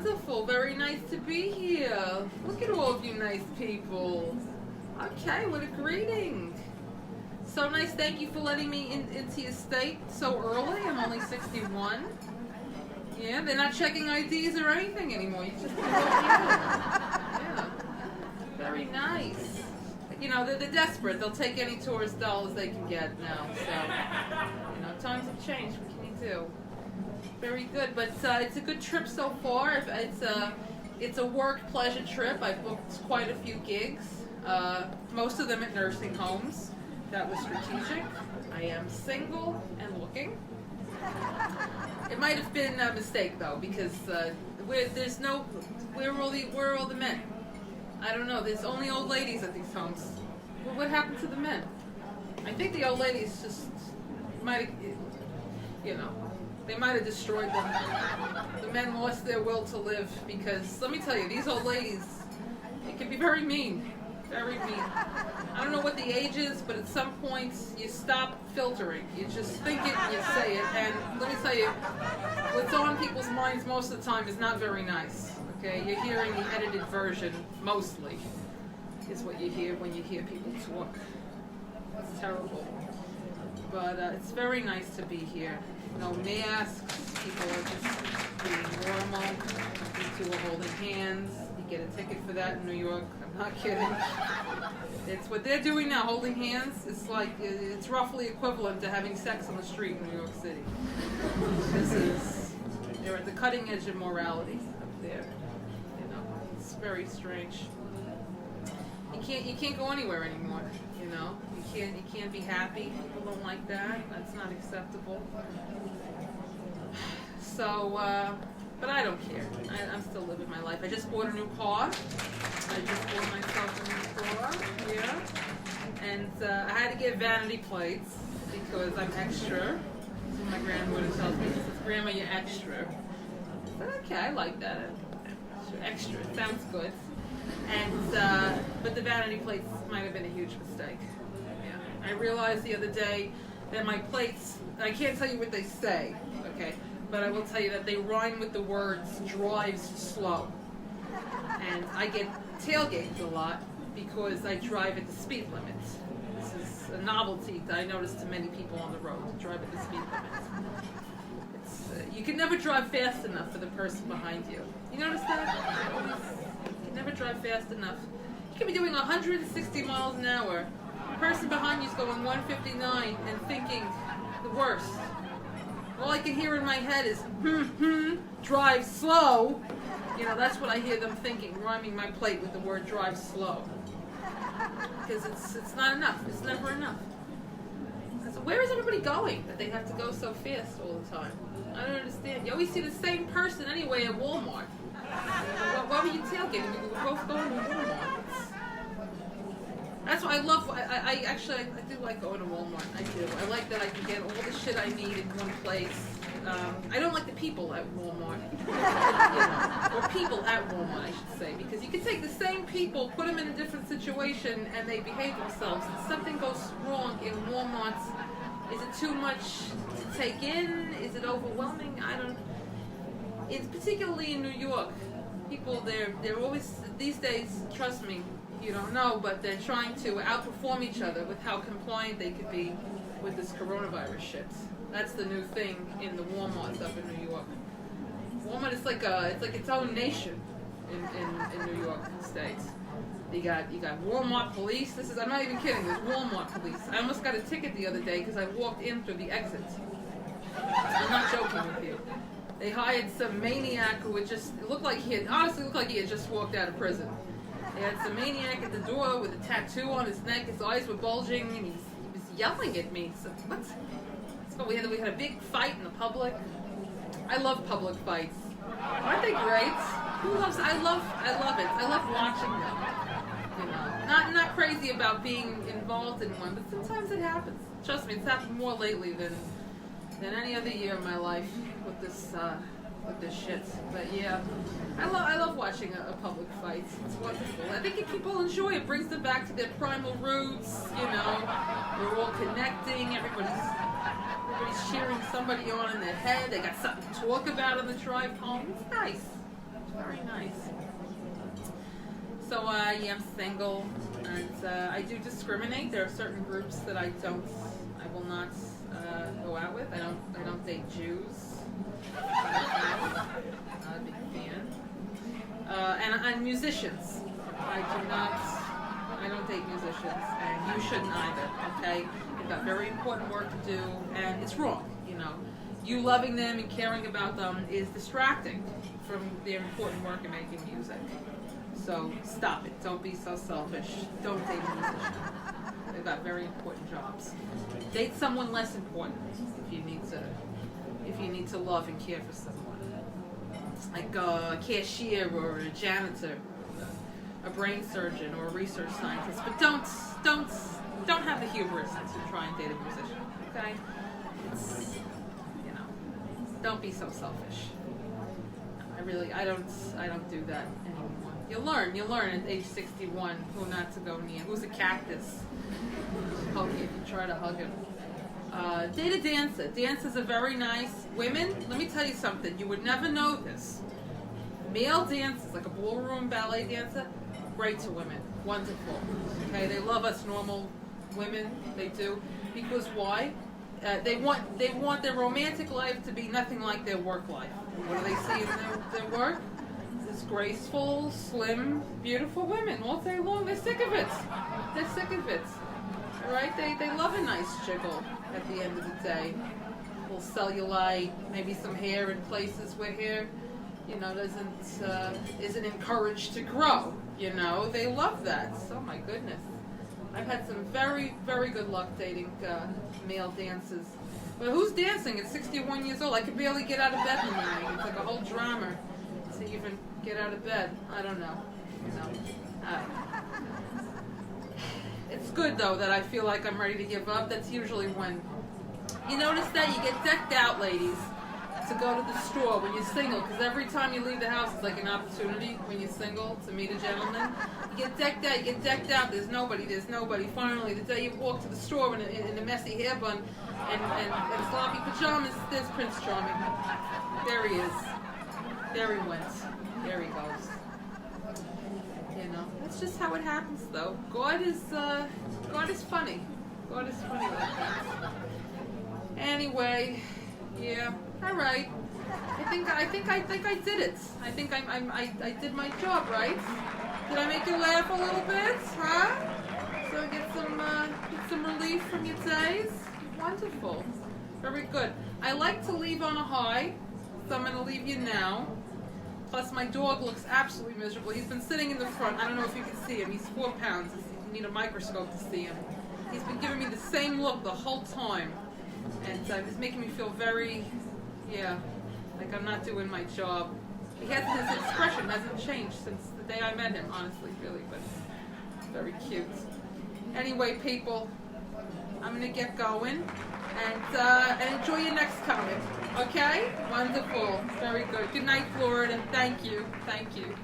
wonderful. Very nice to be here. Look at all of you nice people. Okay, what a greeting. So nice. Thank you for letting me into your state so early. I'm only 61. Yeah, they're not checking IDs or anything anymore. You just can go in. Yeah. Very nice. You know, they're desperate. They'll take any tourist dollars they can get now. So, you know, times have changed. What can you do? Very good. But it's a good trip so far. It's a work pleasure trip. I've booked quite a few gigs. Most of them at nursing homes. That was strategic. I am single and looking. It might have been a mistake though, because where are all the men? I don't know. There's only old ladies at these homes. Well, what happened to the men? I think the old ladies just might have, you know, they might have destroyed them. The men lost their will to live because, let me tell you, these old ladies, it can be very mean. Very mean. I don't know what the age is, but at some point you stop filtering. You just think it and you say it. And let me tell you, what's on people's minds most of the time is not very nice. Okay, you're hearing the edited version mostly, is what you hear when you hear people talk. It's terrible. But it's very nice to be here. No masks. People are just being normal. You two are holding hands. You get a ticket for that in New York. I'm not kidding. It's what they're doing now, holding hands. It's like, it's roughly equivalent to having sex on the street in New York City. They're at the cutting edge of morality up there. You know, it's very strange. You can't go anywhere anymore. You know, you can't be happy. People don't like that. That's not acceptable. So, but I don't care. I'm still living my life. I just bought a new car. I just bought myself a new car. Yeah. And I had to get vanity plates because I'm extra. That's what my grandmother tells me. She says, "Grandma, you're extra." I said, okay, I like that. Extra. It sounds good. And but the vanity plates might have been a huge mistake. Yeah. I realized the other day that my plates, I can't tell you what they say, okay, but I will tell you that they rhyme with the words drives slow. And I get tailgated a lot because I drive at the speed limit. This is a novelty that I notice to many people on the road, to drive at the speed limit. You can never drive fast enough for the person behind you. You notice that? You can never drive fast enough. You can be doing 160 miles an hour. The person behind you is going 159 and thinking the worst. All I can hear in my head is, drive slow. You know, that's what I hear them thinking, rhyming my plate with the word drive slow. Because it's not enough. It's never enough. So where is everybody going that they have to go so fast all the time? I don't understand. You always see the same person anyway at Walmart. Why were you tailgating? We were both going to Walmart. That's what I love. I do like going to Walmart. I do. I like that I can get all the shit I need in one place. I don't like the people at Walmart. Or people at Walmart, I should say, because you can take the same people, put them in a different situation, and they behave themselves. If something goes wrong in Walmart, is it too much to take in? Is it overwhelming? I don't. It's particularly in New York. People, they're always, these days, trust me, you don't know, but they're trying to outperform each other with how compliant they could be with this coronavirus shit. That's the new thing in the Walmarts up in New York. Walmart is like its own nation in New York State. You got Walmart police. I'm not even kidding. There's Walmart police. I almost got a ticket the other day because I walked in through the exit. I'm not joking with you. They hired some maniac who it looked like he had just walked out of prison. They had some maniac at the door with a tattoo on his neck. His eyes were bulging, and he was yelling at me. So what? So we had a big fight in the public. I love public fights. Aren't they great? Who loves? I love it. I love watching them. You know, not crazy about being involved in one, but sometimes it happens. Trust me, it's happened more lately than any other year of my life with this shit. But yeah, I love watching a public fight. It's wonderful. I think if people enjoy it, brings them back to their primal roots. You know, we're all connecting. Everybody's cheering somebody on in their head. They got something to talk about on the drive home. It's nice. Very nice. So, yeah, I'm single, and I do discriminate. There are certain groups that I will not go out with. I don't date Jews. Not a big fan. And musicians. I don't date musicians, and you shouldn't either, okay? They've got very important work to do, and it's wrong, you know. You loving them and caring about them is distracting from their important work in making music. So stop it. Don't be so selfish. Don't date a musician. They've got very important jobs. Date someone less important if you need to love and care for someone. Like a cashier or a janitor, a brain surgeon or a research scientist. But don't have the hubris to try and date a musician. Okay? It's, you know, don't be so selfish. I don't do that anymore. You learn at age 61 who not to go near. Who's a cactus? Hug you if you try to hug him. Date a dancer. Dancers are very nice. Women, let me tell you something. You would never know this. Male dancers, like a ballroom ballet dancer, great to women. Wonderful. Okay, they love us normal women. They do. Because why? They want their romantic life to be nothing like their work life. What do they see in their work? It's graceful, slim, beautiful women all day long. They're sick of it. They're sick of it. All right? They love a nice jiggle at the end of the day. A little cellulite, maybe some hair in places where hair, you know, isn't encouraged to grow. You know, they love that. So my goodness. I've had some very, very good luck dating male dancers. But who's dancing at 61 years old? I could barely get out of bed in the morning. It's like a whole drama to even get out of bed. I don't know. You know. It's good, though, that I feel like I'm ready to give up. That's usually when... You notice that? You get decked out, ladies, to go to the store when you're single, because every time you leave the house, it's like an opportunity when you're single to meet a gentleman. You get decked out, there's nobody. Finally, the day you walk to the store in a messy hair bun and sloppy pajamas, there's Prince Charming. There he is. There he went. There he goes. You know, that's just how it happens, though. God is funny. God is funny like that. Anyway, yeah. All right. I think I did it. I think I did my job, right? Did I make you laugh a little bit, huh? So get some relief from your days. Wonderful. Very good. I like to leave on a high, so I'm going to leave you now. Plus, my dog looks absolutely miserable. He's been sitting in the front. I don't know if you can see him. He's 4 pounds. You need a microscope to see him. He's been giving me the same look the whole time. And it's making me feel very, like I'm not doing my job. His expression hasn't changed since the day I met him, honestly, really, but it's very cute. Anyway, people, I'm going to get going, and enjoy your next comic, okay? Wonderful. Very good. Good night, Florida, and thank you. Thank you.